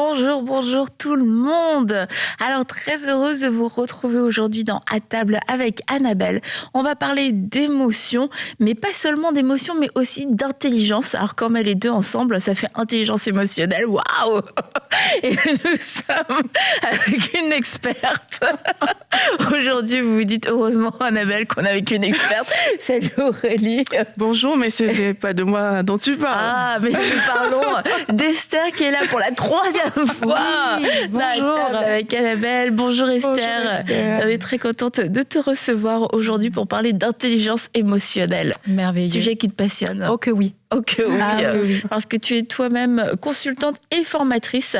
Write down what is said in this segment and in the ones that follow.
Bonjour tout le monde. Alors très heureuse de vous retrouver aujourd'hui dans À table avec Annabelle. On va parler d'émotions, mais pas seulement d'émotions, mais aussi d'intelligence. Alors quand on met les deux ensemble, ça fait intelligence émotionnelle. Waouh! Et nous sommes avec une experte. Aujourd'hui, vous vous dites heureusement Annabelle qu'on est avec une experte. Salut Aurélie. Bonjour, mais ce n'est pas de moi dont tu parles. Ah, mais nous parlons d'Esther qui est là pour la troisième fois. Oui, bonjour. Avec Annabelle. Bonjour Esther. Bonjour Esther. On est très contente de te recevoir aujourd'hui pour parler d'intelligence émotionnelle. Merveilleux. Sujet qui te passionne. Oh que oui. Ok, oui, oui. Parce que tu es toi-même consultante et formatrice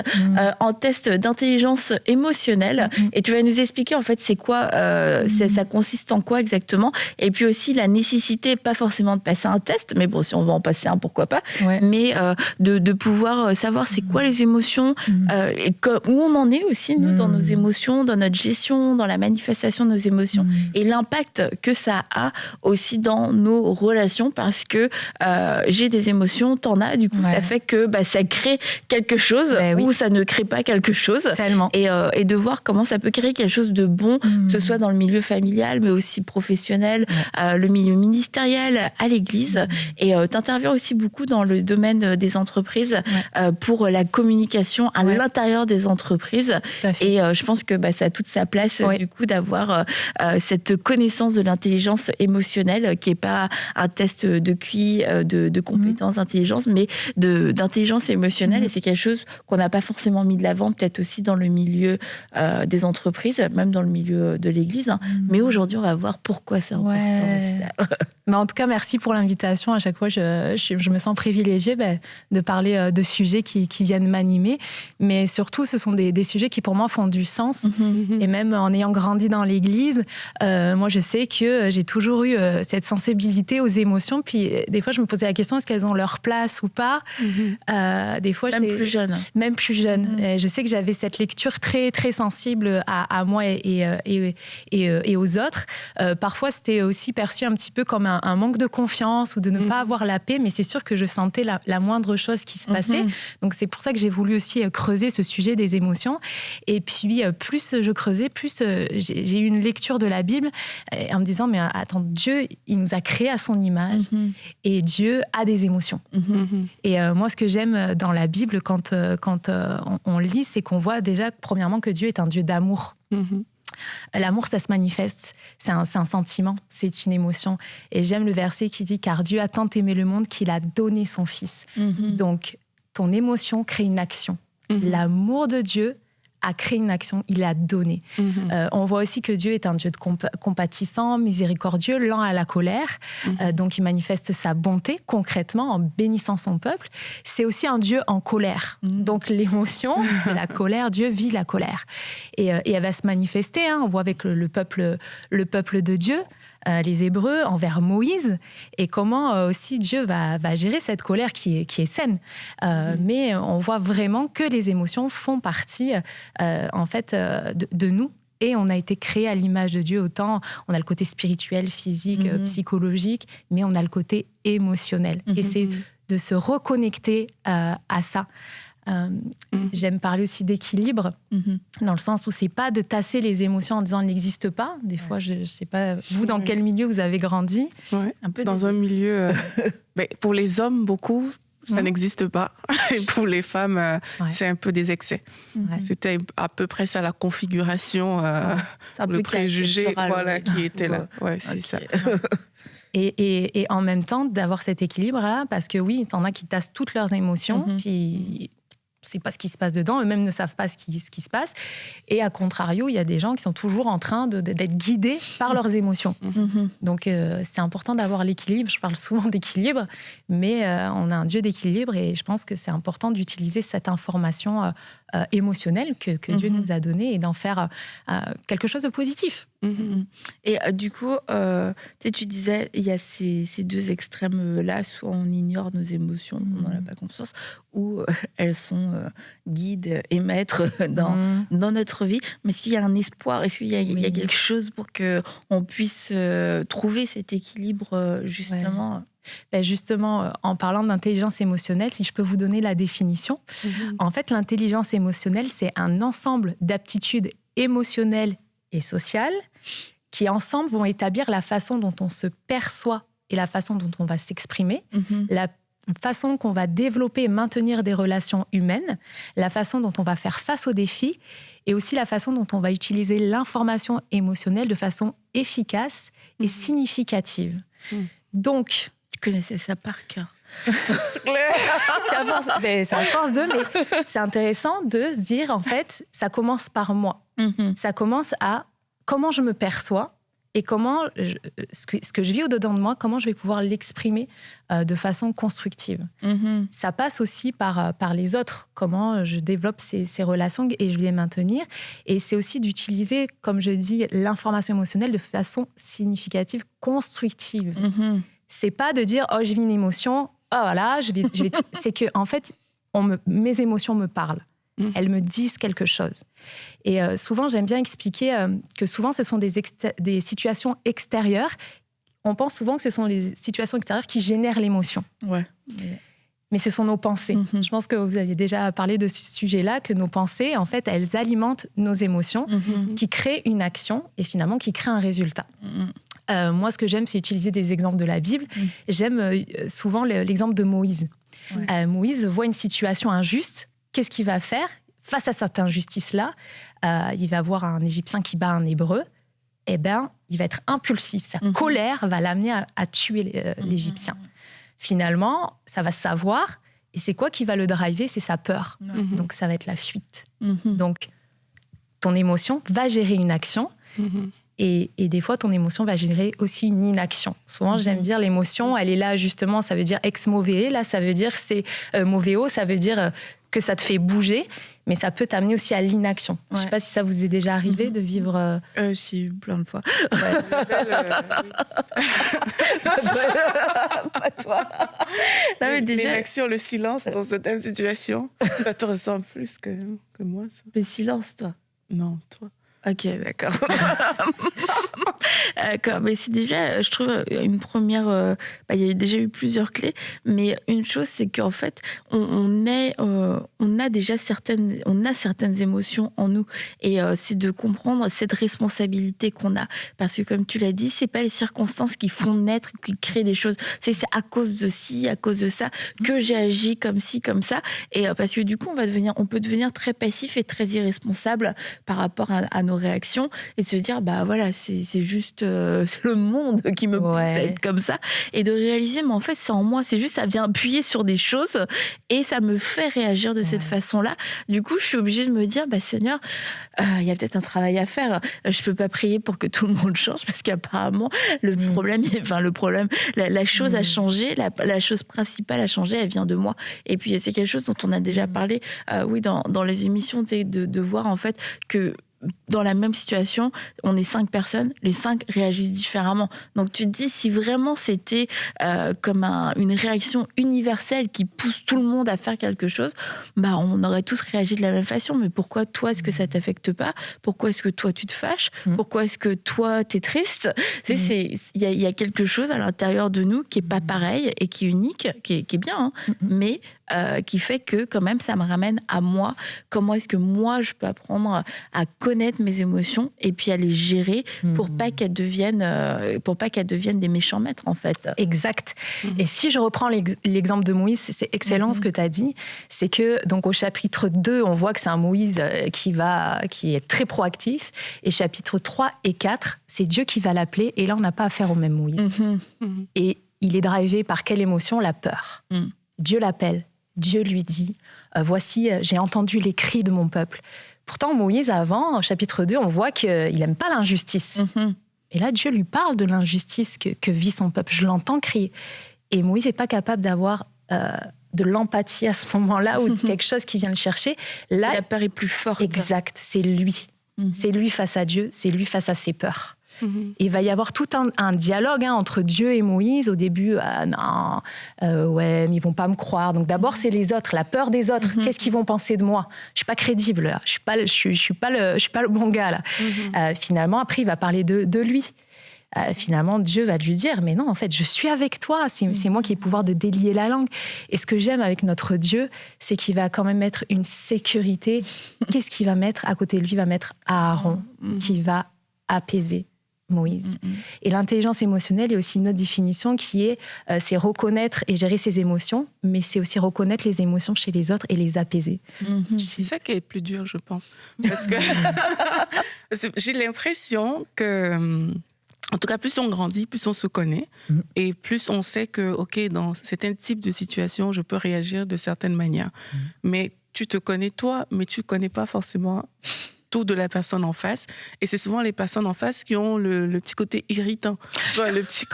en test d'intelligence émotionnelle. Et tu vas nous expliquer en fait c'est quoi, ça consiste en quoi exactement. Et puis aussi la nécessité, pas forcément de passer un test, mais bon, si on va en passer un, pourquoi pas. Ouais. Mais de pouvoir savoir c'est quoi les émotions, et où on en est aussi, nous, dans nos émotions, dans notre gestion, dans la manifestation de nos émotions, et l'impact que ça a aussi dans nos relations, parce que j'ai des émotions, t'en as, du coup, ça fait que ça crée quelque chose ou ça ne crée pas quelque chose. Tellement. Et de voir comment ça peut créer quelque chose de bon, que ce soit dans le milieu familial, mais aussi professionnel, le milieu ministériel, à l'église. Et t'interviens aussi beaucoup dans le domaine des entreprises pour la communication à l'intérieur des entreprises. Et je pense que ça a toute sa place, du coup, d'avoir cette connaissance de l'intelligence émotionnelle qui n'est pas un test de QI, de compétences d'intelligence, mais d'intelligence émotionnelle. Et c'est quelque chose qu'on n'a pas forcément mis de l'avant, peut-être aussi dans le milieu des entreprises, même dans le milieu de l'Église. Mais aujourd'hui, on va voir pourquoi c'est important. Mais en tout cas, merci pour l'invitation. À chaque fois, je me sens privilégiée de parler de sujets qui viennent m'animer. Mais surtout, ce sont des sujets qui, pour moi, font du sens. Et même en ayant grandi dans l'Église, moi, je sais que j'ai toujours eu cette sensibilité aux émotions. Puis, des fois, je me posais la question, est-ce qu'elles ont leur place ou pas? Des fois, même plus jeune. Je sais que j'avais cette lecture très, très sensible à moi et aux autres. Parfois, c'était aussi perçu un petit peu comme un manque de confiance ou de ne pas avoir la paix, mais c'est sûr que je sentais la moindre chose qui se passait. Donc, c'est pour ça que j'ai voulu aussi creuser ce sujet des émotions. Et puis, plus je creusais, plus j'ai eu une lecture de la Bible en me disant, mais attends, Dieu, il nous a créés à son image et Dieu a des émotions. Et moi, ce que j'aime dans la Bible, quand on lit, c'est qu'on voit déjà, premièrement, que Dieu est un Dieu d'amour. L'amour, ça se manifeste. C'est un sentiment, c'est une émotion. Et j'aime le verset qui dit « Car Dieu a tant aimé le monde qu'il a donné son Fils ». Donc, ton émotion crée une action. L'amour de Dieu a créé une action, il a donné. On voit aussi que Dieu est un Dieu de compatissant, miséricordieux, lent à la colère. Donc, il manifeste sa bonté concrètement en bénissant son peuple. C'est aussi un Dieu en colère. Donc, l'émotion, la colère, Dieu vit la colère. Et elle va se manifester. On voit avec le peuple de Dieu, les Hébreux, envers Moïse, et comment aussi Dieu va gérer cette colère qui est saine. Mais on voit vraiment que les émotions font partie, en fait, de nous. Et on a été créé à l'image de Dieu. Autant on a le côté spirituel, physique, psychologique, mais on a le côté émotionnel. Et c'est de se reconnecter à ça. J'aime parler aussi d'équilibre, dans le sens où c'est pas de tasser les émotions en disant elles n'existent pas. Des fois, je sais pas, vous, dans quel milieu vous avez grandi? Un peu dans un milieu... pour les hommes, beaucoup, ça n'existe pas. Et pour les femmes, c'est un peu des excès. C'était à peu près ça, la configuration, le préjugé qui était là. C'est ça. Et en même temps, d'avoir cet équilibre-là, parce que oui, il y en a qui tassent toutes leurs émotions, puis... c'est pas ce qui se passe dedans, eux-mêmes ne savent pas ce qui se passe. Et à contrario, il y a des gens qui sont toujours en train d'être guidés par leurs émotions. Donc, c'est important d'avoir l'équilibre. Je parle souvent d'équilibre, mais on a un Dieu d'équilibre et je pense que c'est important d'utiliser cette information émotionnelle que Dieu nous a donnée et d'en faire quelque chose de positif. Et du coup, tu disais, il y a ces deux extrêmes-là, soit on ignore nos émotions, on n'en a pas conscience, ou elles sont guides et maîtres dans notre vie. Mais est-ce qu'il y a un espoir? Est-ce qu'il y a quelque chose pour qu'on puisse trouver cet équilibre, justement? Justement, en parlant d'intelligence émotionnelle, si je peux vous donner la définition, en fait, l'intelligence émotionnelle, c'est un ensemble d'aptitudes émotionnelles et sociales qui, ensemble, vont établir la façon dont on se perçoit et la façon dont on va s'exprimer, la façon qu'on va développer et maintenir des relations humaines, la façon dont on va faire face aux défis et aussi la façon dont on va utiliser l'information émotionnelle de façon efficace et significative. Donc, tu connaissais ça par cœur. C'est à force de, mais c'est intéressant de se dire, en fait, ça commence par moi. Ça commence à comment je me perçois et comment ce que je vis au-dedans de moi, comment je vais pouvoir l'exprimer de façon constructive. Ça passe aussi par les autres, comment je développe ces relations et je vais les maintenir. Et c'est aussi d'utiliser, comme je dis, l'information émotionnelle de façon significative, constructive. C'est pas de dire « oh, je vis une émotion, oh voilà, je vais tout... » C'est que, en fait, mes émotions me parlent. Elles me disent quelque chose. Et souvent, j'aime bien expliquer que souvent, ce sont des situations extérieures. On pense souvent que ce sont les situations extérieures qui génèrent l'émotion. Ouais. Mais ce sont nos pensées. Je pense que vous aviez déjà parlé de ce sujet-là, que nos pensées, en fait, elles alimentent nos émotions, qui créent une action et finalement qui créent un résultat. Moi, ce que j'aime, c'est utiliser des exemples de la Bible. J'aime souvent l'exemple de Moïse. Moïse voit une situation injuste. Qu'est-ce qu'il va faire face à cette injustice-là? Il va voir un Égyptien qui bat un Hébreu. Eh bien, il va être impulsif. Sa colère va l'amener à tuer l'Égyptien. Finalement, ça va se savoir. Et c'est quoi qui va le driver? C'est sa peur. Donc, ça va être la fuite. Donc, ton émotion va gérer une action. Et des fois, ton émotion va générer aussi une inaction. Souvent, j'aime dire l'émotion, elle est là justement, ça veut dire ex moveo. Là, ça veut dire c'est moveo, ça veut dire que ça te fait bouger, mais ça peut t'amener aussi à l'inaction. Je ne sais pas si ça vous est déjà arrivé de vivre... Si, plein de fois. Pas toi. Non, mais déjà... L'inaction, le silence dans certaines situations, ça te ressemble plus que moi, ça. Le silence, toi? Non, toi. Ok, d'accord. Mais c'est déjà, je trouve, une première... il y a déjà eu plusieurs clés, mais une chose, c'est qu'en fait, on a déjà certaines émotions en nous. Et c'est de comprendre cette responsabilité qu'on a. Parce que, comme tu l'as dit, c'est pas les circonstances qui font naître, qui créent des choses. C'est à cause de ci, à cause de ça, que j'ai agi comme ci, comme ça. Et parce que du coup, on peut devenir très passif et très irresponsable par rapport à nos réactions et de se dire bah voilà, c'est juste c'est le monde qui me pousse à être comme ça, et de réaliser mais en fait c'est en moi, c'est juste ça vient appuyer sur des choses et ça me fait réagir de cette façon-là. Du coup, je suis obligée de me dire bah Seigneur, il y a peut-être un travail à faire. Je peux pas prier pour que tout le monde change parce qu'apparemment la chose a changé, la chose principale a changé, elle vient de moi. Et puis c'est quelque chose dont on a déjà parlé dans les émissions, de voir en fait que dans la même situation, on est 5 personnes, les 5 réagissent différemment. Donc tu te dis, si vraiment c'était comme une réaction universelle qui pousse tout le monde à faire quelque chose, bah on aurait tous réagi de la même façon. Mais pourquoi toi, est-ce que ça t'affecte pas? Pourquoi est-ce que toi, tu te fâches? Pourquoi est-ce que toi, t'es triste? Il y a quelque chose à l'intérieur de nous qui est pas pareil et qui est unique, qui est bien, mais qui fait que quand même, ça me ramène à moi. Comment est-ce que moi, je peux apprendre à connaître mes émotions et puis à les gérer pour pas qu'elles deviennent des méchants maîtres, en fait. Exact. Et si je reprends l'exemple de Moïse, c'est excellent ce que tu as dit. C'est que, donc, au chapitre 2, on voit que c'est un Moïse qui est très proactif. Et chapitre 3 et 4, c'est Dieu qui va l'appeler. Et là, on n'a pas affaire au même Moïse. Et il est drivé par quelle émotion? La peur. Dieu l'appelle. Dieu lui dit, voici, j'ai entendu les cris de mon peuple. Pourtant, Moïse, avant, au chapitre 2, on voit qu'il n'aime pas l'injustice. Et là, Dieu lui parle de l'injustice que vit son peuple. Je l'entends crier. Et Moïse n'est pas capable d'avoir de l'empathie à ce moment-là ou de quelque chose qui vient le chercher. Là, la peur est plus forte. Exact, c'est lui. C'est lui face à Dieu, c'est lui face à ses peurs. Et il va y avoir tout un dialogue entre Dieu et Moïse. Au début, mais ils vont pas me croire. Donc d'abord, c'est les autres, la peur des autres. Qu'est-ce qu'ils vont penser de moi? Je suis pas crédible là. Je suis pas le bon gars là. Finalement, après, il va parler de lui. finalement, Dieu va lui dire, mais non, en fait, je suis avec toi. C'est moi qui ai le pouvoir de délier la langue. Et ce que j'aime avec notre Dieu, c'est qu'il va quand même mettre une sécurité. Qu'est-ce qu'il va mettre à côté de lui? Il va mettre Aaron, qui va apaiser Moïse. Et l'intelligence émotionnelle est aussi une autre définition qui est, c'est reconnaître et gérer ses émotions, mais c'est aussi reconnaître les émotions chez les autres et les apaiser. C'est ça qui est plus dur, je pense. Parce que j'ai l'impression que... En tout cas, plus on grandit, plus on se connaît et plus on sait que, OK, dans certains types de situations, je peux réagir de certaines manières. Mais tu te connais toi, mais tu ne connais pas forcément tout de la personne en face. Et c'est souvent les personnes en face qui ont le petit côté irritant. Tu vois, le petit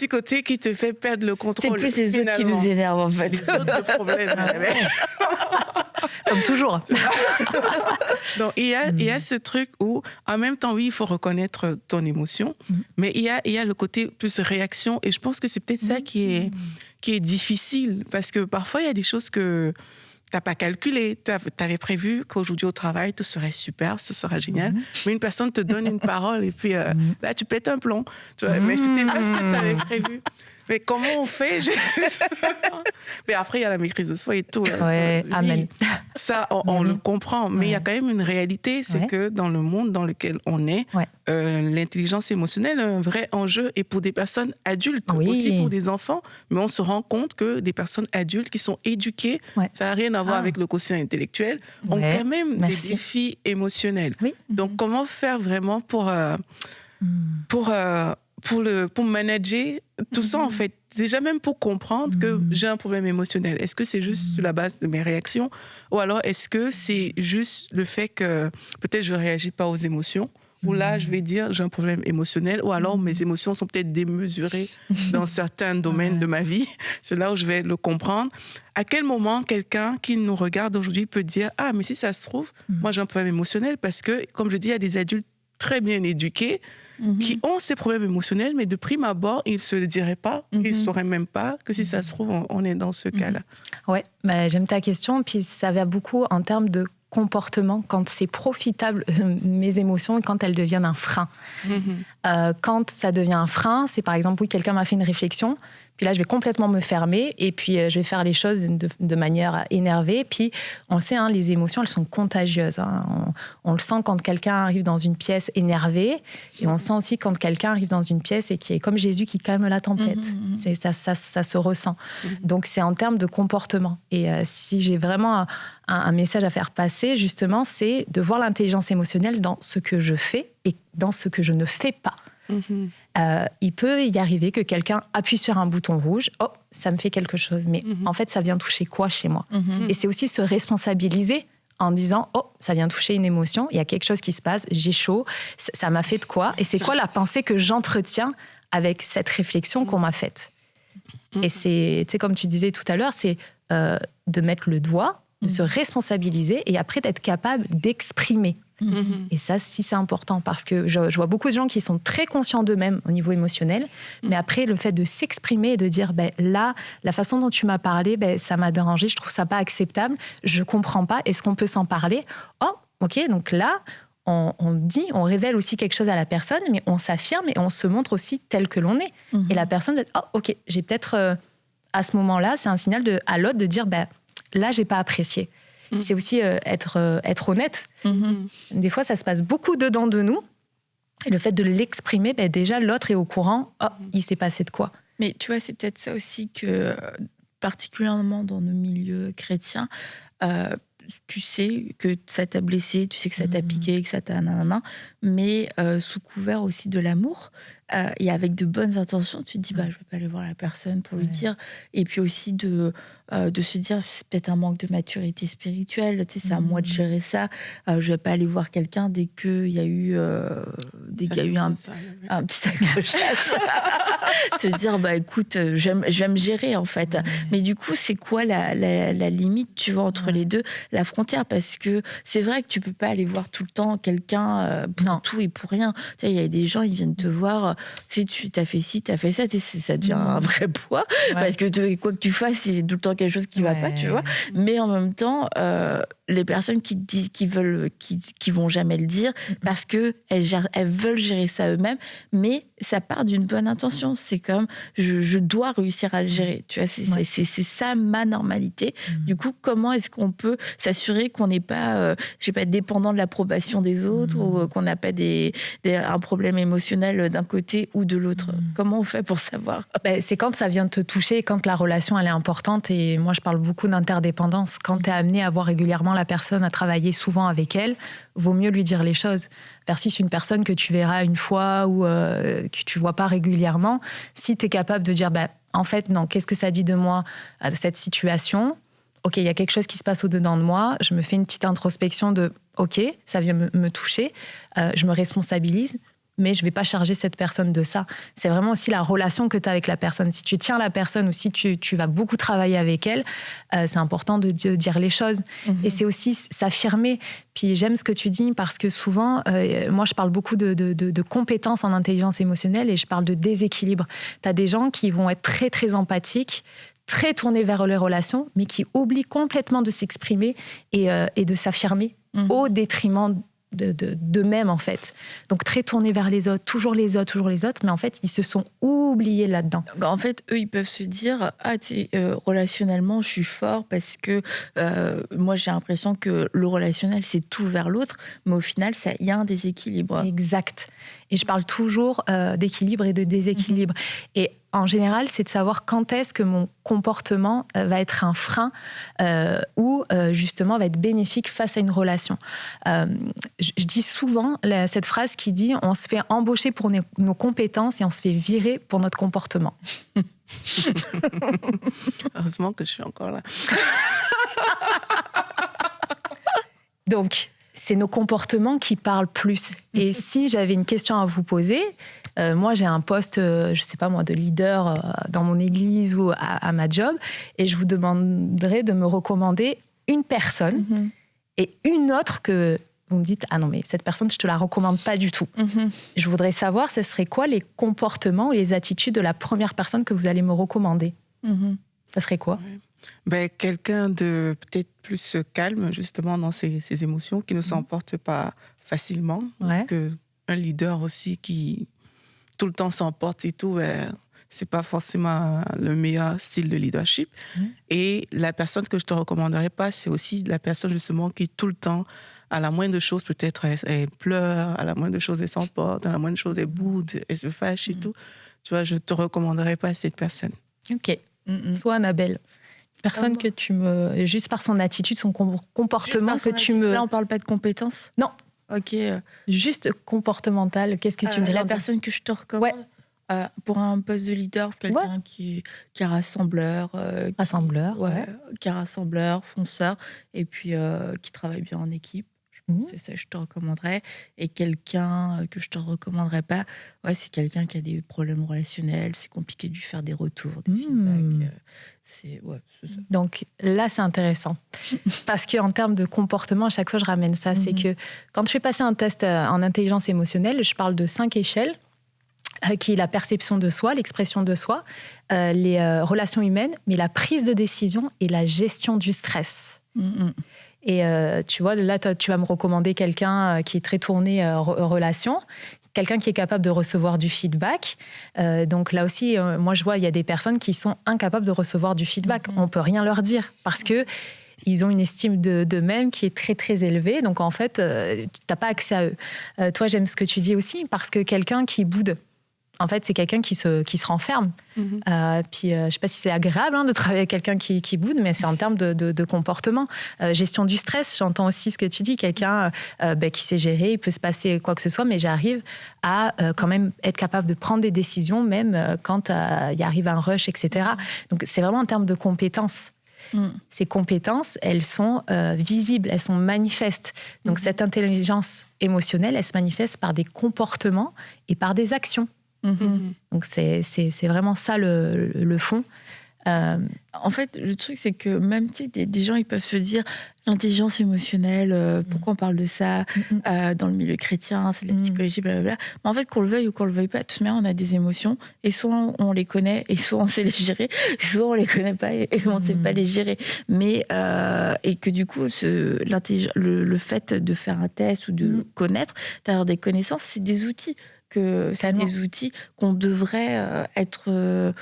côté qui te fait perdre le contrôle. C'est plus les autres qui nous énervent, en fait. Les autres, le problème. Comme toujours. Donc, il y a ce truc où, en même temps, oui, il faut reconnaître ton émotion, mais il y a le côté plus réaction. Et je pense que c'est peut-être ça qui est difficile, parce que parfois, il y a des choses que tu n'as pas calculé. Tu avais prévu qu'aujourd'hui au travail, tout serait super, ce sera génial. Mais une personne te donne une parole et puis là, tu pètes un plomb. Tu vois, mais c'était pas ce que tu avais prévu. Mais comment on fait? Mais après, il y a la maîtrise de soi et tout. Ouais, amen. Ça, on le comprend. Mais il y a quand même une réalité, c'est que dans le monde dans lequel on est, l'intelligence émotionnelle est un vrai enjeu. Et pour des personnes adultes, aussi pour des enfants. Mais on se rend compte que des personnes adultes qui sont éduquées, ça n'a rien à voir avec le quotient intellectuel, ont quand même des défis émotionnels. Donc, comment faire vraiment pour manager tout ça, en fait? Déjà, même pour comprendre que j'ai un problème émotionnel. Est-ce que c'est juste sur la base de mes réactions? Ou alors, est-ce que c'est juste le fait que peut-être je ne réagis pas aux émotions? Ou là, je vais dire, j'ai un problème émotionnel. Ou alors, mes émotions sont peut-être démesurées dans certains domaines de ma vie. C'est là où je vais le comprendre. À quel moment quelqu'un qui nous regarde aujourd'hui peut dire, ah, mais si ça se trouve, moi, j'ai un problème émotionnel? Parce que, comme je dis, il y a des adultes très bien éduqués qui ont ces problèmes émotionnels, mais de prime abord, ils ne se le diraient pas, ils ne sauraient même pas que si ça se trouve, on est dans ce cas-là. Ouais, j'aime ta question, puis ça va beaucoup en termes de comportement, quand c'est profitable, mes émotions, et quand elles deviennent un frein. Quand ça devient un frein, c'est par exemple, oui, quelqu'un m'a fait une réflexion, puis là, je vais complètement me fermer et puis je vais faire les choses de manière énervée. Puis on le sait, hein, les émotions, elles sont contagieuses. Hein. On le sent quand quelqu'un arrive dans une pièce énervé et on le sent aussi quand quelqu'un arrive dans une pièce et qui est comme Jésus qui calme la tempête. Ça se ressent. Donc c'est en termes de comportement. Et si j'ai vraiment un message à faire passer, justement, c'est de voir l'intelligence émotionnelle dans ce que je fais et dans ce que je ne fais pas. Il peut y arriver que quelqu'un appuie sur un bouton rouge, oh, ça me fait quelque chose, mais en fait, ça vient toucher quoi chez moi? Et c'est aussi se responsabiliser en disant, oh, ça vient toucher une émotion, il y a quelque chose qui se passe, j'ai chaud, ça m'a fait de quoi? Et c'est quoi la pensée que j'entretiens avec cette réflexion qu'on m'a faite? Et c'est, tu sais, comme tu disais tout à l'heure, c'est de mettre le doigt, de se responsabiliser et après d'être capable d'exprimer. Et ça, si c'est important, parce que je vois beaucoup de gens qui sont très conscients d'eux-mêmes au niveau émotionnel, mais après, le fait de s'exprimer et de dire, là, la façon dont tu m'as parlé, ça m'a dérangé, je trouve ça pas acceptable, je comprends pas, est-ce qu'on peut s'en parler? Oh, ok, donc là, on dit, on révèle aussi quelque chose à la personne, mais on s'affirme et on se montre aussi tel que l'on est. Et la personne dit, oh, ok, j'ai peut-être, à ce moment-là, c'est un signal à l'autre de dire, là, j'ai pas apprécié. C'est aussi être honnête. Des fois, ça se passe beaucoup dedans de nous. Et le fait de l'exprimer, déjà, l'autre est au courant. Oh, il s'est passé de quoi? Mais tu vois, c'est peut-être ça aussi que, particulièrement dans nos milieux chrétiens, tu sais que ça t'a blessé, tu sais que ça t'a piqué, que ça t'a nanana, mais sous couvert aussi de l'amour, et avec de bonnes intentions, tu te dis, je vais pas aller voir la personne pour lui dire. Et puis aussi de se dire, c'est peut-être un manque de maturité spirituelle, tu sais, c'est à moi de gérer ça. Je vais pas aller voir quelqu'un dès qu'il y a eu, un petit accrochage. Se dire, écoute, je vais me gérer, en fait. Mais du coup, c'est quoi la limite, tu vois, entre les deux, la frontière? Parce que c'est vrai que tu peux pas aller voir tout le temps quelqu'un pour tout et pour rien. Tu sais, il y a des gens, ils viennent te voir, tu sais, tu t'as fait ci, t'as fait ça, ça devient un vrai poids. Parce que quoi que tu fasses, c'est tout le temps quelque chose qui va pas, tu vois. Mais en même temps, les personnes qui vont jamais le dire parce que elles veulent gérer ça eux-mêmes, mais ça part d'une bonne intention. C'est comme je dois réussir à le gérer. Tu vois, c'est ça ma normalité. Du coup, comment est-ce qu'on peut s'assurer qu'on n'est pas, dépendant de l'approbation des autres ou qu'on n'a pas un problème émotionnel d'un côté ou de l'autre. Comment on fait pour savoir? C'est quand ça vient te toucher, quand la relation elle est importante. Et moi, je parle beaucoup d'interdépendance. Quand tu es amené à voir régulièrement la personne, à travailler souvent avec elle, vaut mieux lui dire les choses. Versus une personne que tu verras une fois ou que tu vois pas régulièrement, si tu es capable de dire en fait, non, qu'est-ce que ça dit de moi à cette situation? Ok, il y a quelque chose qui se passe au-dedans de moi, je me fais une petite introspection de ok, ça vient me toucher, je me responsabilise, mais je ne vais pas charger cette personne de ça. C'est vraiment aussi la relation que tu as avec la personne. Si tu tiens la personne ou si tu vas beaucoup travailler avec elle, c'est important de dire les choses. Et c'est aussi s'affirmer. Puis j'aime ce que tu dis parce que souvent, moi je parle beaucoup de compétences en intelligence émotionnelle et je parle de déséquilibre. Tu as des gens qui vont être très très empathiques, très tournés vers les relations, mais qui oublient complètement de s'exprimer et de s'affirmer au détriment d'eux-mêmes, en fait. Donc, très tournés vers les autres, toujours les autres, mais en fait, ils se sont oubliés là-dedans. En fait, eux, ils peuvent se dire relationnellement, je suis fort parce que moi, j'ai l'impression que le relationnel, c'est tout vers l'autre, mais au final, il y a un déséquilibre. Exact. Et je parle toujours d'équilibre et de déséquilibre. Et en général, c'est de savoir quand est-ce que mon comportement va être un frein ou justement va être bénéfique face à une relation. Je dis souvent cette phrase qui dit « on se fait embaucher pour nos compétences et on se fait virer pour notre comportement ». Heureusement que je suis encore là. Donc, c'est nos comportements qui parlent plus. Et si j'avais une question à vous poser, moi j'ai un poste, je sais pas moi, de leader dans mon église ou à ma job, et je vous demanderais de me recommander une personne et une autre que vous me dites, ah non mais cette personne je te la recommande pas du tout. Je voudrais savoir, ce serait quoi les comportements ou les attitudes de la première personne que vous allez me recommander. Ça serait quoi? Quelqu'un de peut-être plus calme justement dans ses émotions, qui ne s'emporte pas facilement, qu'un leader aussi qui tout le temps s'emporte et tout, c'est pas forcément le meilleur style de leadership. Et la personne que je te recommanderais pas, c'est aussi la personne justement qui tout le temps, à la moindre chose peut-être elle pleure, à la moindre chose elle s'emporte, à la moindre chose elle boude, elle se fâche et tout. Tu vois, je te recommanderais pas cette personne. Ok. Toi, Annabelle, personne que tu me... Juste par son attitude, son comportement que tu me... Là, on parle pas de compétences? Non. Ok. Juste comportemental, qu'est-ce que tu me dirais? La personne que je te recommande pour un poste de leader, quelqu'un qui est rassembleur. Qui est rassembleur, fonceur, et puis qui travaille bien en équipe. C'est ça que je te recommanderais. Et quelqu'un que je te recommanderais pas, c'est quelqu'un qui a des problèmes relationnels, c'est compliqué de lui faire des retours, des feedbacks. C'est ça. Donc là, c'est intéressant. Parce qu'en termes de comportement, à chaque fois, je ramène ça. C'est que quand je fais passer un test en intelligence émotionnelle, je parle de 5 échelles, qui est la perception de soi, l'expression de soi, les relations humaines, mais la prise de décision et la gestion du stress. Et tu vois, là, toi, tu vas me recommander quelqu'un qui est très tourné relation, quelqu'un qui est capable de recevoir du feedback. Donc là aussi, moi, je vois, il y a des personnes qui sont incapables de recevoir du feedback. On ne peut rien leur dire parce que ils ont une estime d'eux-mêmes qui est très, très élevée. Donc, en fait, tu n'as pas accès à eux. Toi, j'aime ce que tu dis aussi parce que quelqu'un qui boude, en fait, c'est quelqu'un qui se renferme. Puis, je ne sais pas si c'est agréable de travailler avec quelqu'un qui boude, mais c'est en termes de comportement. Gestion du stress, j'entends aussi ce que tu dis. Quelqu'un qui sait gérer, il peut se passer quoi que ce soit, mais j'arrive à quand même être capable de prendre des décisions, même quand il arrive un rush, etc. Donc, c'est vraiment en termes de compétences. Ces compétences, elles sont visibles, elles sont manifestes. Donc, cette intelligence émotionnelle, elle se manifeste par des comportements et par des actions. Donc c'est vraiment ça le fond. En fait, le truc, c'est que même des gens, ils peuvent se dire l'intelligence émotionnelle, pourquoi on parle de ça dans le milieu chrétien, c'est de la psychologie, blablabla. Mais en fait, qu'on le veuille ou qu'on le veuille pas, de toute manière, on a des émotions, et soit on les connaît, et soit on sait les gérer, soit on les connaît pas, et on ne sait pas les gérer. Mais, et que du coup, le fait de faire un test ou de connaître, d'avoir des connaissances, c'est des outils. C'est des outils qu'on devrait être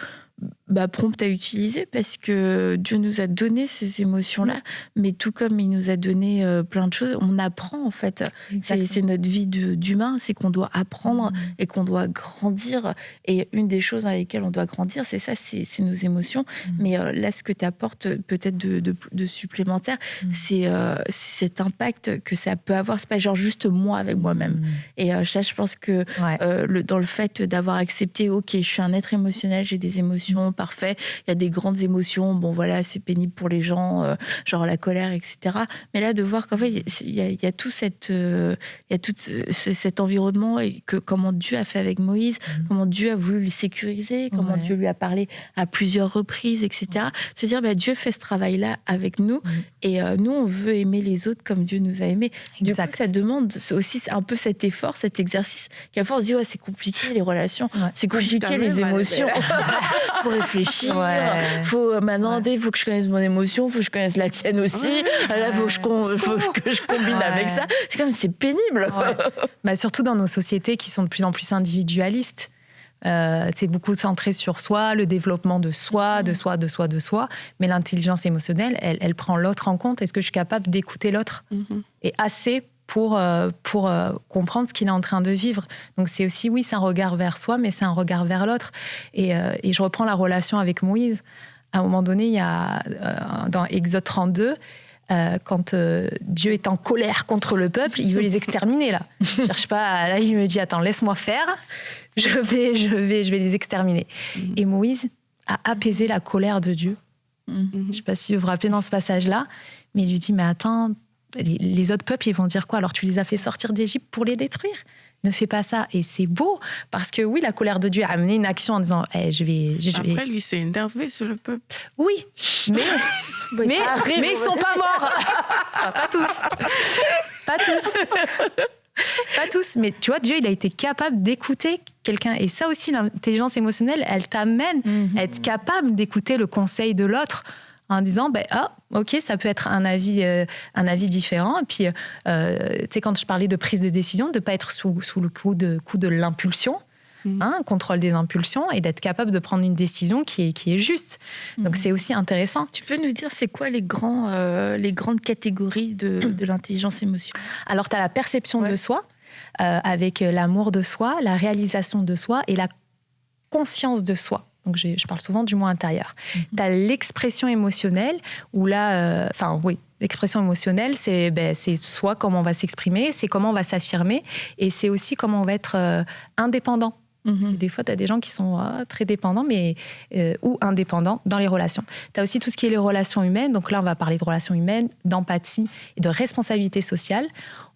prompt à utiliser, parce que Dieu nous a donné ces émotions-là, mais tout comme il nous a donné plein de choses, on apprend en fait. C'est notre vie d'humain, c'est qu'on doit apprendre et qu'on doit grandir. Et une des choses dans lesquelles on doit grandir, c'est ça, c'est nos émotions. Mais là, ce que tu apportes peut-être de supplémentaire, c'est cet impact que ça peut avoir. C'est pas genre juste moi avec moi-même. Et là, je pense que dans le fait d'avoir accepté, ok, je suis un être émotionnel, j'ai des émotions, parfait, il y a des grandes émotions, bon voilà, c'est pénible pour les gens, genre la colère, etc. Mais là, de voir qu'en fait, il y a tout cet environnement, et que comment Dieu a fait avec Moïse, comment Dieu a voulu le sécuriser, comment Dieu lui a parlé à plusieurs reprises, etc. Se dire, Dieu fait ce travail-là avec nous, et nous, on veut aimer les autres comme Dieu nous a aimés. Du coup, ça demande aussi un peu cet effort, cet exercice, qu'à force, on se dit, c'est compliqué les relations, c'est compliqué les émotions. Faut réfléchir, faut faut que je connaisse mon émotion, faut que je connaisse la tienne aussi. Là, faut que je combine avec ça. C'est pénible. Surtout dans nos sociétés qui sont de plus en plus individualistes. C'est beaucoup centré sur soi, le développement de soi. Mais l'intelligence émotionnelle, elle prend l'autre en compte. Est-ce que je suis capable d'écouter l'autre et assez pour comprendre ce qu'il est en train de vivre. Donc c'est aussi, c'est un regard vers soi, mais c'est un regard vers l'autre. Et je reprends la relation avec Moïse. À un moment donné, il y a, dans Exode 32, quand Dieu est en colère contre le peuple, il veut les exterminer, là. Je cherche pas, là, il me dit, attends, laisse-moi faire, je vais les exterminer. Et Moïse a apaisé la colère de Dieu. Je sais pas si vous vous rappelez dans ce passage-là, mais il lui dit, mais attends, les autres peuples, ils vont dire quoi? Alors tu les as fait sortir d'Égypte pour les détruire? Ne fais pas ça. Et c'est beau, parce que oui, la colère de Dieu a amené une action en disant je vais... Après, lui, s'est énervé sur le peuple. Oui, mais ils sont pas morts. Pas tous. Pas tous, mais tu vois, Dieu, il a été capable d'écouter quelqu'un. Et ça aussi, l'intelligence émotionnelle, elle t'amène à être capable d'écouter le conseil de l'autre, en disant, ok, ça peut être un avis différent. Et puis, tu sais, quand je parlais de prise de décision, de ne pas être sous le coup de l'impulsion, contrôle des impulsions, et d'être capable de prendre une décision qui est juste. Donc, c'est aussi intéressant. Tu peux nous dire, c'est quoi les grandes catégories de l'intelligence émotionnelle? Alors, tu as la perception de soi, avec l'amour de soi, la réalisation de soi et la conscience de soi. Donc, je parle souvent du moi intérieur. Tu as l'expression émotionnelle, où là, l'expression émotionnelle, c'est soit comment on va s'exprimer, c'est comment on va s'affirmer, et c'est aussi comment on va être indépendant. Parce que des fois, tu as des gens qui sont très dépendants ou indépendants dans les relations. Tu as aussi tout ce qui est les relations humaines. Donc là, on va parler de relations humaines, d'empathie et de responsabilité sociale.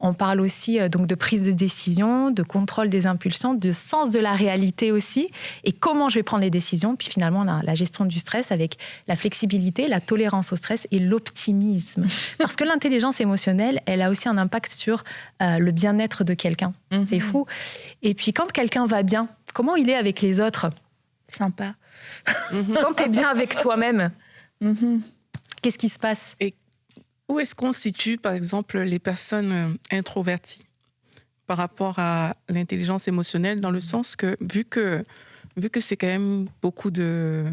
On parle aussi donc de prise de décision, de contrôle des impulsions, de sens de la réalité aussi, et comment je vais prendre les décisions. Puis finalement, la gestion du stress avec la flexibilité, la tolérance au stress et l'optimisme. Parce que l'intelligence émotionnelle, elle a aussi un impact sur le bien-être de quelqu'un. C'est fou. Et puis quand quelqu'un va bien, comment il est avec les autres? Sympa. Quand tu es bien avec toi-même, qu'est-ce qui se passe? Et où est-ce qu'on situe, par exemple, les personnes introverties par rapport à l'intelligence émotionnelle, dans le sens que, vu que c'est quand même beaucoup de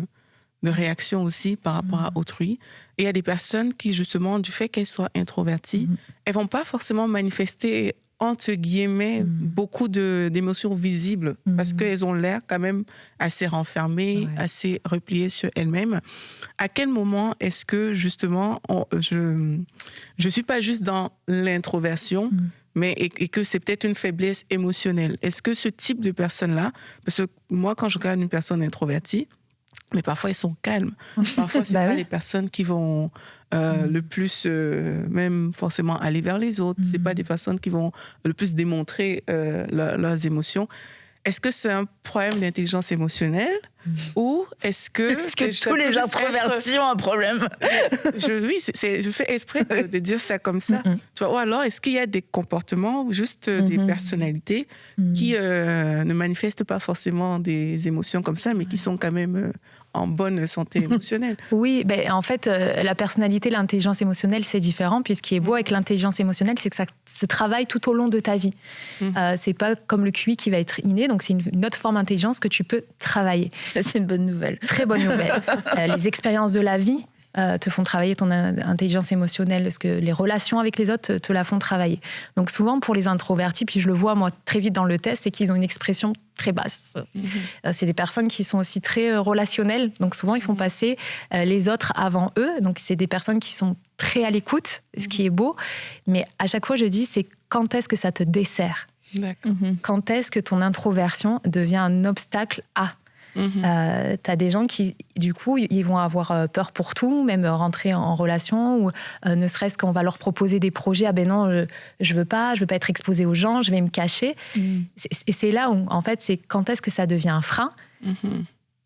réactions aussi par rapport à autrui, et il y a des personnes qui, justement, du fait qu'elles soient introverties, elles vont pas forcément manifester, entre guillemets, beaucoup d'émotions visibles, parce qu'elles ont l'air quand même assez renfermées, assez repliées sur elles-mêmes. À quel moment est-ce que, justement, je suis pas juste dans l'introversion, mais et que c'est peut-être une faiblesse émotionnelle? Est-ce que ce type de personne-là, parce que moi, quand je regarde une personne introvertie, mais parfois ils sont calmes. Parfois, c'est pas les personnes qui vont le plus, même forcément, aller vers les autres. C'est pas des personnes qui vont le plus démontrer leurs émotions. Est-ce que c'est un problème d'intelligence émotionnelle, ou est-ce que tous les introvertis ont un problème? Je fais exprès de dire ça comme ça. Tu vois, ou alors, est-ce qu'il y a des comportements ou juste des personnalités qui ne manifestent pas forcément des émotions comme ça, mais qui sont quand même en bonne santé émotionnelle? Oui, en fait, la personnalité, l'intelligence émotionnelle, c'est différent. Puis ce qui est beau avec l'intelligence émotionnelle, c'est que ça se travaille tout au long de ta vie. C'est pas comme le QI qui va être inné, donc c'est une autre forme d'intelligence que tu peux travailler. Ça, c'est une bonne nouvelle. Très bonne nouvelle. Les expériences de la vie te font travailler ton intelligence émotionnelle, parce que les relations avec les autres te la font travailler. Donc souvent, pour les introvertis, puis je le vois moi très vite dans le test, c'est qu'ils ont une expression très basse. C'est des personnes qui sont aussi très relationnelles, donc souvent ils font passer les autres avant eux, donc c'est des personnes qui sont très à l'écoute, ce qui est beau, mais à chaque fois je dis, c'est quand est-ce que ça te dessert? Quand est-ce que ton introversion devient un obstacle à t'as des gens qui, du coup, ils vont avoir peur pour tout, même rentrer en relation, ou ne serait-ce qu'on va leur proposer des projets, ah ben non, je veux pas être exposé aux gens, je vais me cacher. Et c'est là où, en fait, c'est quand est-ce que ça devient un frein,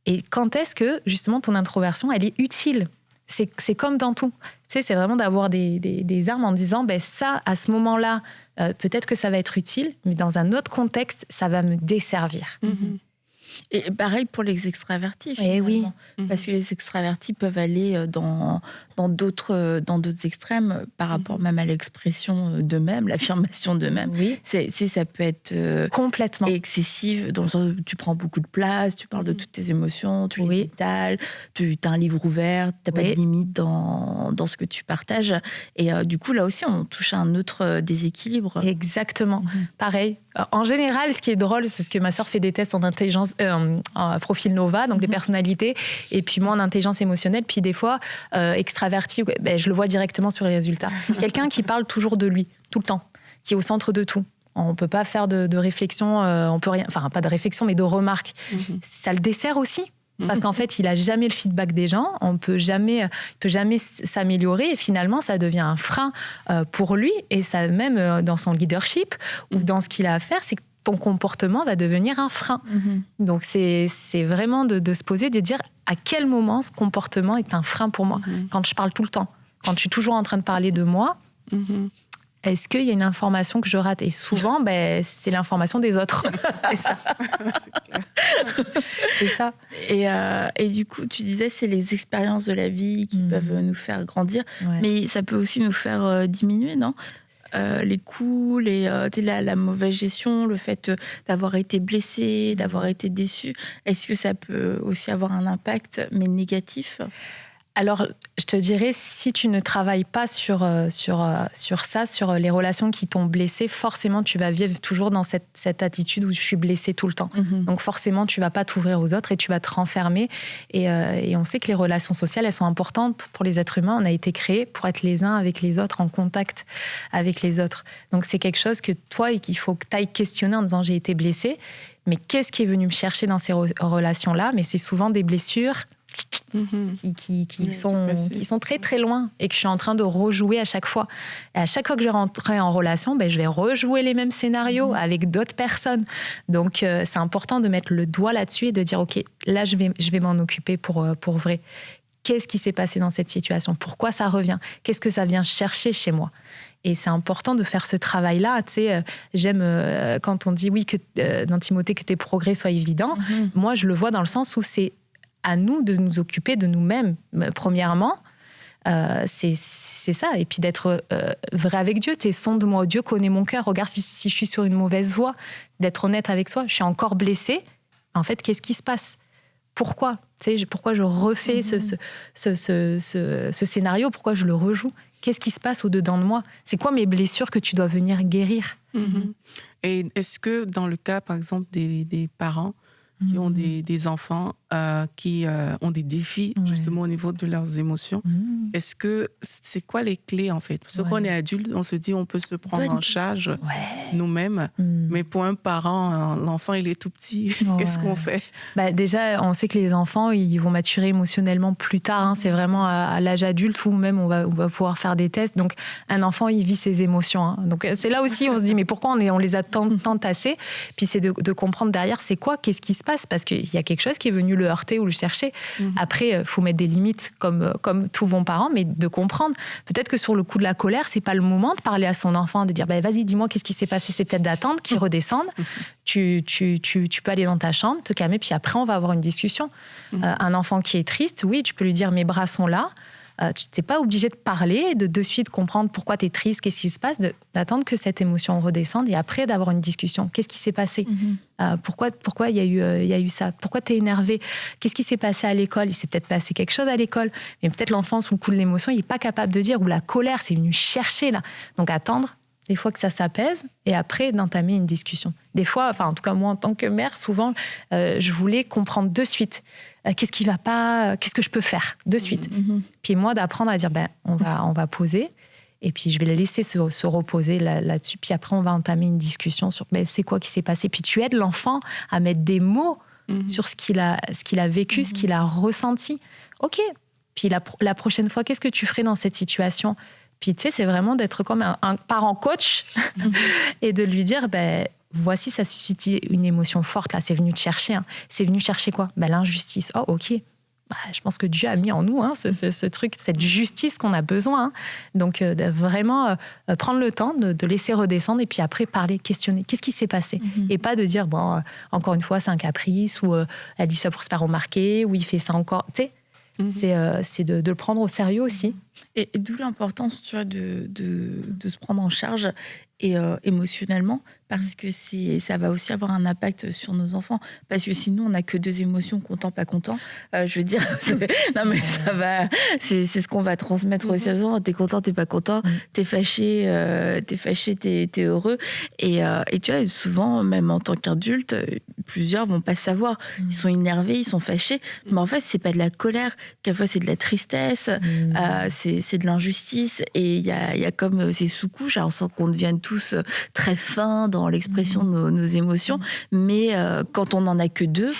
et quand est-ce que, justement, ton introversion, elle est utile. C'est comme dans tout. Tu sais, c'est vraiment d'avoir des armes en disant, ben ça, à ce moment-là, peut-être que ça va être utile, mais dans un autre contexte, ça va me desservir. Et pareil pour les extravertis, oui. Parce que les extravertis peuvent aller dans d'autres extrêmes par rapport même à l'expression d'eux-mêmes, l'affirmation d'eux-mêmes. Oui. Ça peut être complètement excessif, dans le sens où tu prends beaucoup de place, tu parles de toutes tes émotions, tu les étales, tu as un livre ouvert, tu n'as pas de limite dans ce que tu partages. Et du coup, là aussi, on touche à un autre déséquilibre. Exactement. Pareil. En général, ce qui est drôle, parce que ma sœur fait des tests en intelligence, en profil Nova, donc les personnalités, et puis moi en intelligence émotionnelle, puis des fois extraverti, je le vois directement sur les résultats. Quelqu'un qui parle toujours de lui, tout le temps, qui est au centre de tout. On ne peut pas faire de réflexion, on peut rien, enfin pas de réflexion, mais de remarques. Ça le dessert aussi. Parce qu'en fait, il n'a jamais le feedback des gens, il ne peut jamais s'améliorer, et finalement, ça devient un frein pour lui, et ça même dans son leadership, ou dans ce qu'il a à faire, c'est que ton comportement va devenir un frein. Donc, c'est vraiment de se poser, de dire à quel moment ce comportement est un frein pour moi. Quand je parle tout le temps, quand je suis toujours en train de parler de moi, est-ce qu'il y a une information que je rate? Et souvent, c'est l'information des autres. C'est ça. C'est ça. Et du coup, tu disais, c'est les expériences de la vie qui peuvent nous faire grandir, mais ça peut aussi nous faire diminuer, non? Les coups, la mauvaise gestion, le fait d'avoir été blessé, d'avoir été déçu. Est-ce que ça peut aussi avoir un impact, mais négatif? Alors, je te dirais, si tu ne travailles pas sur ça, sur les relations qui t'ont blessé, forcément, tu vas vivre toujours dans cette attitude où je suis blessée tout le temps. Donc, forcément, tu ne vas pas t'ouvrir aux autres et tu vas te renfermer. Et on sait que les relations sociales, elles sont importantes pour les êtres humains. On a été créés pour être les uns avec les autres, en contact avec les autres. Donc, c'est quelque chose que toi, il faut que tu ailles questionner en disant « j'ai été blessée ». Mais qu'est-ce qui est venu me chercher dans ces relations-là? Mais c'est souvent des blessures qui sont très très loin et que je suis en train de rejouer à chaque fois. Et à chaque fois que je rentrais en relation, je vais rejouer les mêmes scénarios avec d'autres personnes. Donc c'est important de mettre le doigt là-dessus et de dire ok, là je vais m'en occuper pour vrai. Qu'est-ce qui s'est passé dans cette situation? Pourquoi ça revient? Qu'est-ce que ça vient chercher chez moi? Et c'est important de faire ce travail-là. Tu sais, j'aime quand on dit oui dans Timothée que tes progrès soient évidents. Moi, je le vois dans le sens où c'est à nous de nous occuper de nous-mêmes, premièrement. C'est ça. Et puis d'être vrai avec Dieu. Tu sais, sonde-moi, Dieu connaît mon cœur. Regarde si je suis sur une mauvaise voie. D'être honnête avec soi. Je suis encore blessée. En fait, qu'est-ce qui se passe? Pourquoi? Tu sais, pourquoi je refais ce scénario? Pourquoi je le rejoue? Qu'est-ce qui se passe au-dedans de moi? C'est quoi mes blessures que tu dois venir guérir? Et est-ce que dans le cas, par exemple, des parents qui ont des enfants qui ont des défis justement au niveau de leurs émotions, est-ce que c'est quoi les clés en fait? Parce qu'on est adulte, on se dit on peut se prendre en charge nous-mêmes, mais pour un parent, l'enfant il est tout petit, qu'est-ce qu'on fait? Déjà, on sait que les enfants ils vont maturer émotionnellement plus tard, c'est vraiment à l'âge adulte où même on va pouvoir faire des tests. Donc un enfant il vit ses émotions, donc c'est là aussi on se dit mais pourquoi on les a tant tassés? Puis c'est de comprendre derrière c'est quoi, qu'est-ce qui se passe, parce qu'il y a quelque chose qui est venu le heurter ou le chercher. Après, il faut mettre des limites comme tout bon parent, mais de comprendre. Peut-être que sur le coup de la colère, c'est pas le moment de parler à son enfant, de dire vas-y, dis-moi qu'est-ce qui s'est passé. C'est peut-être d'attendre qu'il redescende. Tu peux aller dans ta chambre, te calmer, puis après, on va avoir une discussion. Un enfant qui est triste, oui, tu peux lui dire mes bras sont là. Tu n'es pas obligé de parler, de suite comprendre pourquoi tu es triste, qu'est-ce qui se passe, d'attendre que cette émotion redescende et après d'avoir une discussion. Qu'est-ce qui s'est passé ? Pourquoi il y a eu ça ? Pourquoi tu es énervé ? Qu'est-ce qui s'est passé à l'école ? Il s'est peut-être passé quelque chose à l'école, mais peut-être l'enfant, sous le coup de l'émotion, il n'est pas capable de dire, ou la colère, c'est venu chercher là. Donc attendre, des fois que ça s'apaise, et après d'entamer une discussion. Des fois, en tout cas moi en tant que mère, souvent, je voulais comprendre de suite. Qu'est-ce qui va pas ? Qu'est-ce que je peux faire de suite ? Puis moi, d'apprendre à dire, on va poser, et puis je vais la laisser se reposer là-dessus. Puis après, on va entamer une discussion sur c'est quoi qui s'est passé. Puis tu aides l'enfant à mettre des mots sur ce qu'il a vécu, ce qu'il a ressenti. OK. Puis la prochaine fois, qu'est-ce que tu ferais dans cette situation ? Puis tu sais, c'est vraiment d'être comme un parent coach et de lui dire, voici, ça suscite une émotion forte, là, c'est venu te chercher. C'est venu chercher quoi ? L'injustice. Oh, OK. Je pense que Dieu a mis en nous ce truc, cette justice qu'on a besoin. Donc, de vraiment prendre le temps de laisser redescendre et puis après parler, questionner. Qu'est-ce qui s'est passé ? Et pas de dire, encore une fois, c'est un caprice, ou elle dit ça pour se faire remarquer, ou il fait ça encore. Tu sais, c'est de le prendre au sérieux aussi. Et d'où l'importance, tu vois, de se prendre en charge et émotionnellement, parce que ça va aussi avoir un impact sur nos enfants. Parce que sinon, on n'a que deux émotions, content, pas content. Je veux dire, non mais ça va, c'est ce qu'on va transmettre aussi aux enfants. T'es content, t'es pas content, t'es fâché, t'es heureux. Et tu vois, souvent, même en tant qu'adulte, plusieurs vont pas savoir. Ils sont énervés, ils sont fâchés. Mais en fait, c'est pas de la colère. Quelquefois, c'est de la tristesse, c'est de l'injustice. Et il y a comme ces sous-couches. Alors, on sent qu'on devient tous très fins dans l'expression de nos émotions. Mais quand on n'en a que deux,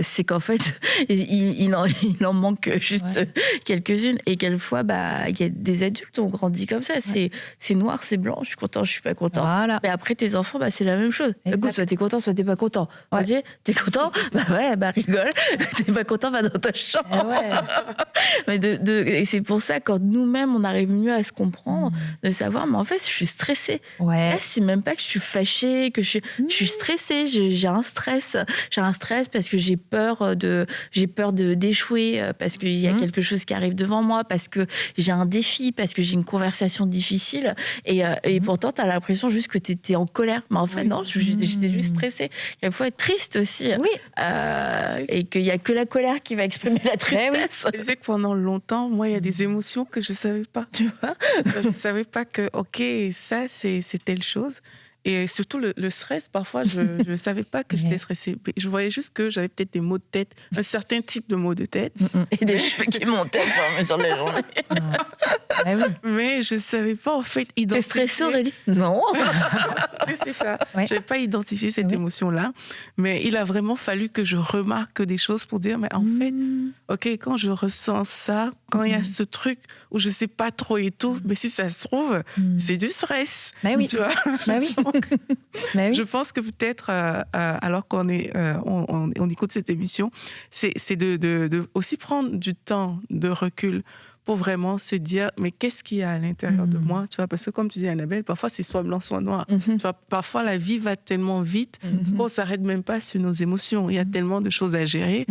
c'est qu'en fait, il en manque juste quelques-unes. Et quelquefois, il y a des adultes qui ont grandi comme ça. C'est noir, c'est blanc, je suis content, je suis pas content. Voilà. Mais après, tes enfants, c'est la même chose. Écoute, soit t'es content, soit t'es pas content. Ouais. Ok, t'es content, rigole. T'es pas content, va dans ta chambre. Mais et c'est pour ça, quand nous-mêmes, on arrive mieux à se comprendre, de savoir, mais en fait, je suis stressée. Là, c'est même pas que je suis fâchée, que je suis stressée, j'ai un stress. J'ai un stress parce que j'ai peur d'échouer, parce qu'il y a quelque chose qui arrive devant moi, parce que j'ai un défi, parce que j'ai une conversation difficile. Et pourtant, t'as l'impression juste que t'étais en colère. Mais en fait, non, j'étais juste stressée. Il faut être triste aussi. Oui. Et qu'il n'y a que la colère qui va exprimer la tristesse. Je sais que pendant longtemps, moi, il y a des émotions que je ne savais pas. Tu vois ? Je ne savais pas que, OK, ça, c'est telle chose. Et surtout le stress, parfois, je ne savais pas que j'étais stressée. Je voyais juste que j'avais peut-être des maux de tête, un certain type de maux de tête. Et des cheveux qui montaient au fur et à mesure de la journée. Mais je ne savais pas, en fait, identifier... T'es stressée, Aurélie ? Non. C'est ça. Je n'avais pas identifié cette émotion-là. Mais il a vraiment fallu que je remarque des choses pour dire, mais en fait, OK, quand je ressens ça, quand il y a ce truc où je ne sais pas trop et tout, mais si ça se trouve, c'est du stress. Tu vois ? Je pense que peut-être, alors qu'on on écoute cette émission, c'est de aussi prendre du temps de recul pour vraiment se dire, mais qu'est-ce qu'il y a à l'intérieur de moi, tu vois, parce que comme tu dis, Annabelle, parfois c'est soit blanc, soit noir. Tu vois, parfois la vie va tellement vite qu'on s'arrête même pas sur nos émotions. Il y a tellement de choses à gérer.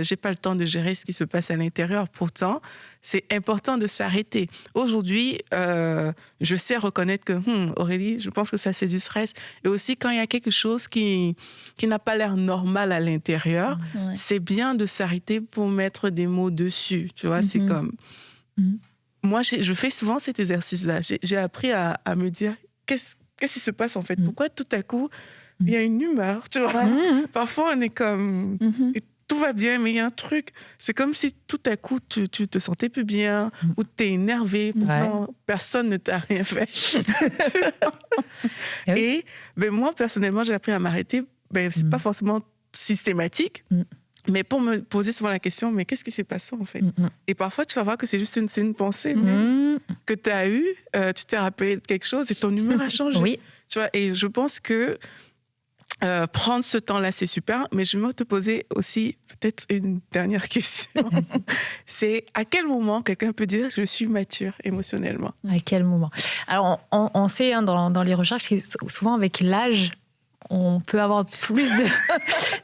J'ai pas le temps de gérer ce qui se passe à l'intérieur. Pourtant, c'est important de s'arrêter. Aujourd'hui, je sais reconnaître que, Aurélie, je pense que ça, c'est du stress. Et aussi, quand il y a quelque chose qui n'a pas l'air normal à l'intérieur, c'est bien de s'arrêter pour mettre des mots dessus. Tu vois, c'est comme... Moi, je fais souvent cet exercice-là. J'ai appris à me dire, qu'est-ce qui se passe en fait ? Pourquoi tout à coup, il y a une humeur, tu vois ? Parfois, on est comme... Tout va bien, mais il y a un truc. C'est comme si tout à coup, tu te sentais plus bien ou tu es énervé. Pourtant, personne ne t'a rien fait. Et moi, personnellement, j'ai appris à m'arrêter. C'est pas forcément systématique. Mais pour me poser souvent la question, mais qu'est-ce qui s'est passé en fait ? Et parfois, tu vas voir que c'est juste une pensée que tu as eue, tu t'es rappelé de quelque chose et ton humeur a changé. Tu vois, et je pense que prendre ce temps-là, c'est super, mais je vais te poser aussi peut-être une dernière question. C'est à quel moment quelqu'un peut dire je suis mature émotionnellement? À quel moment? Alors, on sait dans les recherches que souvent avec l'âge, on peut avoir plus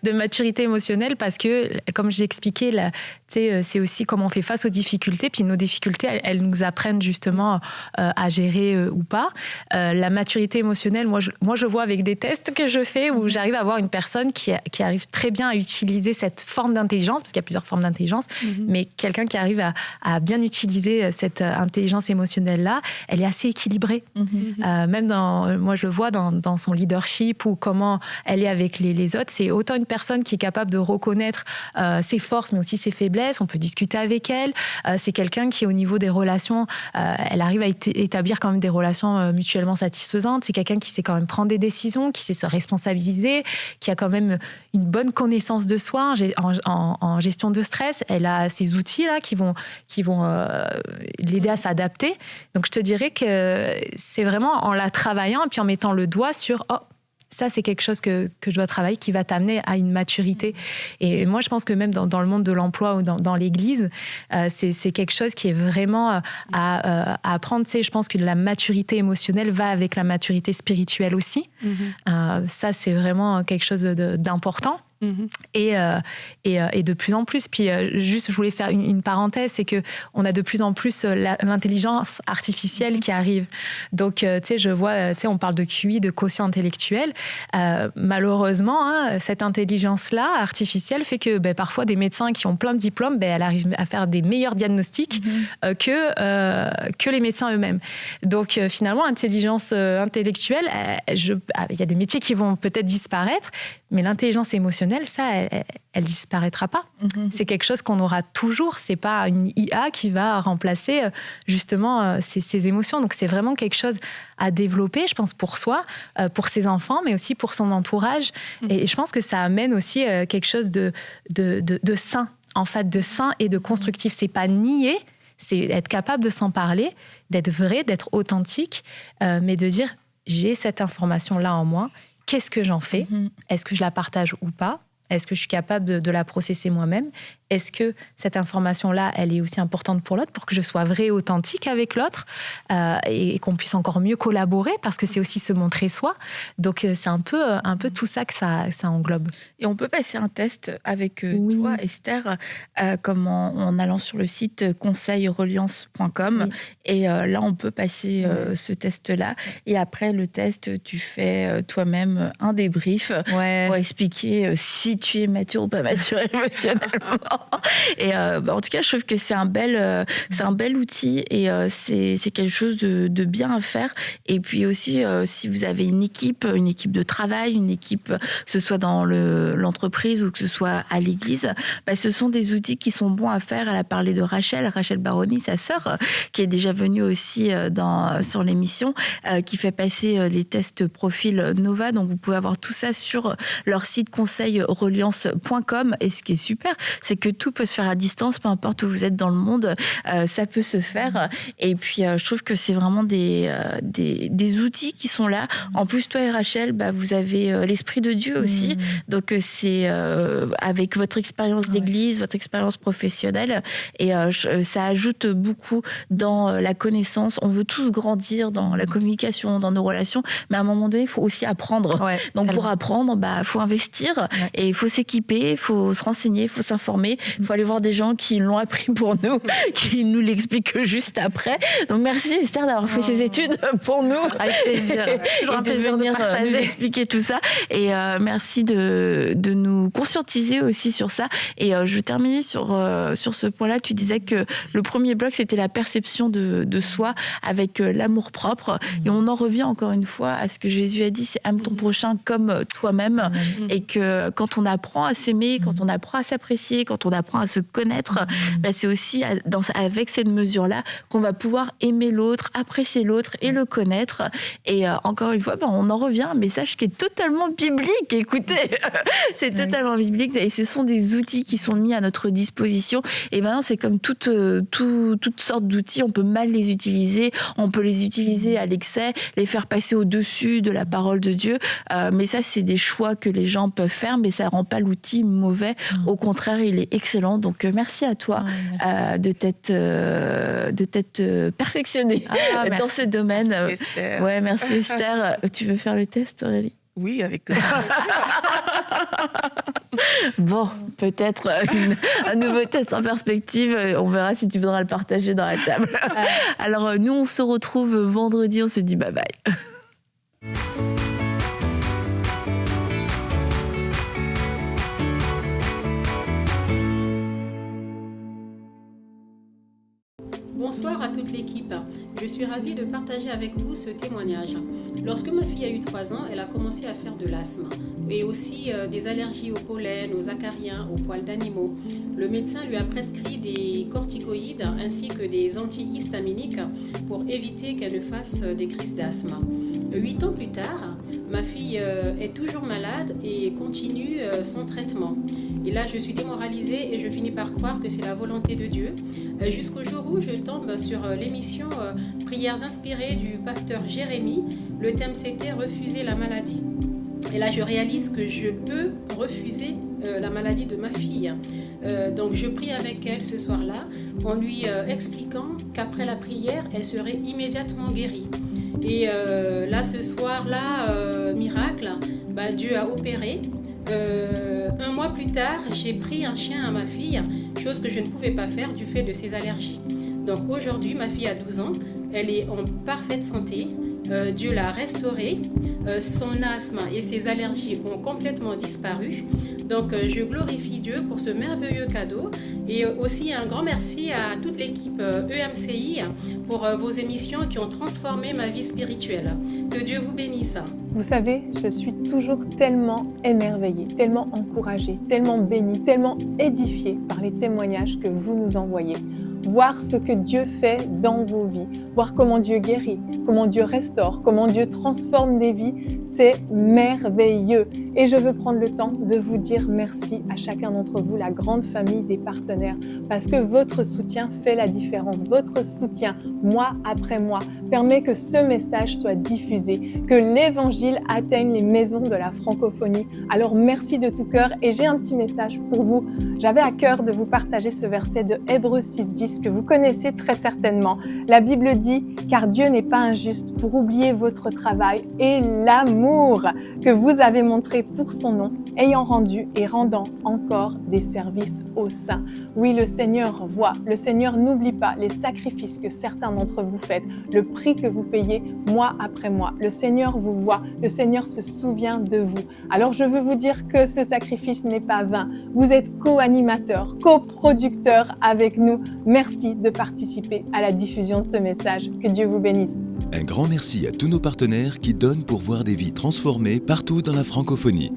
de maturité émotionnelle parce que, comme j'ai expliqué, c'est aussi comment on fait face aux difficultés. Puis nos difficultés, elles nous apprennent justement à gérer ou pas. La maturité émotionnelle, moi, je vois avec des tests que je fais où j'arrive à voir une personne qui arrive très bien à utiliser cette forme d'intelligence, parce qu'il y a plusieurs formes d'intelligence, mais quelqu'un qui arrive à bien utiliser cette intelligence émotionnelle-là, elle est assez équilibrée. Même moi, je le vois dans son leadership ou comment elle est avec les autres. C'est autant une personne qui est capable de reconnaître ses forces, mais aussi ses faiblesses. On peut discuter avec elle. C'est quelqu'un qui, au niveau des relations, elle arrive à établir quand même des relations mutuellement satisfaisantes. C'est quelqu'un qui sait quand même prendre des décisions, qui sait se responsabiliser, qui a quand même une bonne connaissance de soi en gestion de stress. Elle a ces outils-là qui vont l'aider à s'adapter. Donc, je te dirais que c'est vraiment en la travaillant et puis en mettant le doigt sur ça, c'est quelque chose que je dois travailler, qui va t'amener à une maturité. Et moi, je pense que même dans le monde de l'emploi ou dans l'Église, c'est quelque chose qui est vraiment à apprendre. Tu sais, je pense que la maturité émotionnelle va avec la maturité spirituelle aussi. Ça, c'est vraiment quelque chose d'important. Et de plus en plus. Puis juste, je voulais faire une parenthèse, c'est qu'on a de plus en plus l'intelligence artificielle qui arrive. Donc, tu sais, je vois, tu sais, on parle de QI, de quotient intellectuel. Malheureusement, cette intelligence-là artificielle fait que parfois des médecins qui ont plein de diplômes, elle arrive à faire des meilleurs diagnostics que les médecins eux-mêmes. Donc, finalement, intelligence intellectuelle, il y a des métiers qui vont peut-être disparaître, mais l'intelligence émotionnelle, ça, elle disparaîtra pas. C'est quelque chose qu'on aura toujours. C'est pas une IA qui va remplacer justement ces émotions. Donc c'est vraiment quelque chose à développer, je pense, pour soi, pour ses enfants, mais aussi pour son entourage. Et je pense que ça amène aussi quelque chose de sain, en fait, de sain et de constructif. C'est pas nier, c'est être capable de s'en parler, d'être vrai, d'être authentique, mais de dire j'ai cette information-là en moi. Qu'est-ce que j'en fais? Est-ce que je la partage ou pas? Est-ce que je suis capable de la processer moi-même? Est-ce que cette information-là, elle est aussi importante pour l'autre, pour que je sois vraie et authentique avec l'autre et qu'on puisse encore mieux collaborer, parce que c'est aussi se montrer soi. Donc, c'est un peu tout ça que ça englobe. Et on peut passer un test avec toi, Esther, comme en allant sur le site conseilreliance.com. Oui. Et là, on peut passer ce test-là. Et après le test, tu fais toi-même un débrief pour expliquer si tu es mature ou pas mature émotionnellement. Et en tout cas, je trouve que c'est un bel outil et c'est quelque chose de bien à faire. Et puis aussi, si vous avez une équipe de travail, une équipe, que ce soit dans l'entreprise ou que ce soit à l'église, ce sont des outils qui sont bons à faire. Elle a parlé de Rachel Baroni, sa sœur, qui est déjà venue aussi sur l'émission, qui fait passer les tests profil Nova. Donc, vous pouvez avoir tout ça sur leur site conseilreliance.com. Et ce qui est super, c'est que tout peut se faire à distance, peu importe où vous êtes dans le monde, ça peut se faire. Et puis, je trouve que c'est vraiment des outils qui sont là. En plus, toi et Rachel, vous avez l'Esprit de Dieu aussi. Donc, c'est avec votre expérience d'église, votre expérience professionnelle. Et ça ajoute beaucoup dans la connaissance. On veut tous grandir dans la communication, dans nos relations. Mais à un moment donné, il faut aussi apprendre. Ouais, donc, pour apprendre, faut investir et il faut s'équiper, il faut se renseigner, il faut s'informer. Il faut aller voir des gens qui l'ont appris pour nous, qui nous l'expliquent juste après. Donc merci Esther d'avoir fait ces études pour nous. Avec plaisir. Toujours un plaisir de partager. Nous expliquer tout ça. Et merci de nous conscientiser aussi sur ça. Et je vais terminer sur ce point-là. Tu disais que le premier bloc, c'était la perception de soi avec l'amour propre. Et on en revient encore une fois à ce que Jésus a dit, c'est aime ton prochain comme toi-même. Et que quand on apprend à s'aimer, quand on apprend à s'apprécier, quand on qu'on apprend à se connaître, c'est aussi avec cette mesure-là qu'on va pouvoir aimer l'autre, apprécier l'autre et le connaître. Et encore une fois, on en revient à un message qui est totalement biblique. Écoutez, c'est totalement biblique et ce sont des outils qui sont mis à notre disposition. Et maintenant, c'est comme toutes sortes d'outils. On peut mal les utiliser, on peut les utiliser à l'excès, les faire passer au-dessus de la parole de Dieu. Mais ça, c'est des choix que les gens peuvent faire, mais ça ne rend pas l'outil mauvais. Au contraire, il est excellent. Donc, merci à toi de t'être perfectionnée dans ce domaine. Merci, Esther. Ouais, merci Esther. Tu veux faire le test, Aurélie? Oui, avec Bon, peut-être un nouveau test en perspective. On verra si tu voudras le partager dans la table. Alors, nous, on se retrouve vendredi. On se dit bye bye. Bonsoir à toute l'équipe. Je suis ravie de partager avec vous ce témoignage. Lorsque ma fille a eu 3 ans, elle a commencé à faire de l'asthme et aussi des allergies au pollen, aux acariens, aux poils d'animaux. Le médecin lui a prescrit des corticoïdes ainsi que des antihistaminiques pour éviter qu'elle ne fasse des crises d'asthme. 8 ans plus tard, ma fille est toujours malade et continue son traitement. Et là, je suis démoralisée et je finis par croire que c'est la volonté de Dieu. Jusqu'au jour où je tombe sur l'émission Prières inspirées du pasteur Jérémie. Le thème, c'était « Refuser la maladie ». Et là, je réalise que je peux refuser la maladie de ma fille. Donc, je prie avec elle ce soir-là en lui expliquant qu'après la prière, elle serait immédiatement guérie. Et là, ce soir-là, miracle, Dieu a opéré. 1 mois plus tard, j'ai pris un chien à ma fille, chose que je ne pouvais pas faire du fait de ses allergies. Donc aujourd'hui, ma fille a 12 ans, elle est en parfaite santé. Dieu l'a restaurée, son asthme et ses allergies ont complètement disparu. Donc je glorifie Dieu pour ce merveilleux cadeau et aussi un grand merci à toute l'équipe EMCI pour vos émissions qui ont transformé ma vie spirituelle. Que Dieu vous bénisse. Vous savez, je suis toujours tellement émerveillée, tellement encouragée, tellement bénie, tellement édifiée par les témoignages que vous nous envoyez. Voir ce que Dieu fait dans vos vies, voir comment Dieu guérit, comment Dieu restaure, comment Dieu transforme des vies, c'est merveilleux. Et je veux prendre le temps de vous dire merci à chacun d'entre vous, la grande famille des partenaires, parce que votre soutien fait la différence. Votre soutien, mois après mois, permet que ce message soit diffusé, que l'évangile atteigne les maisons de la francophonie. Alors merci de tout cœur et j'ai un petit message pour vous. J'avais à cœur de vous partager ce verset de Hébreux 6:10 que vous connaissez très certainement. La Bible dit « Car Dieu n'est pas injuste pour oublier votre travail et l'amour que vous avez montré pour son nom, ayant rendu et rendant encore des services aux saints. » Oui, le Seigneur voit, le Seigneur n'oublie pas les sacrifices que certains d'entre vous faites, le prix que vous payez mois après mois. Le Seigneur vous voit, le Seigneur se souvient de vous. Alors je veux vous dire que ce sacrifice n'est pas vain. Vous êtes co-animateur, coproducteur avec nous. Merci de participer à la diffusion de ce message. Que Dieu vous bénisse. Un grand merci à tous nos partenaires qui donnent pour voir des vies transformées partout dans la francophonie.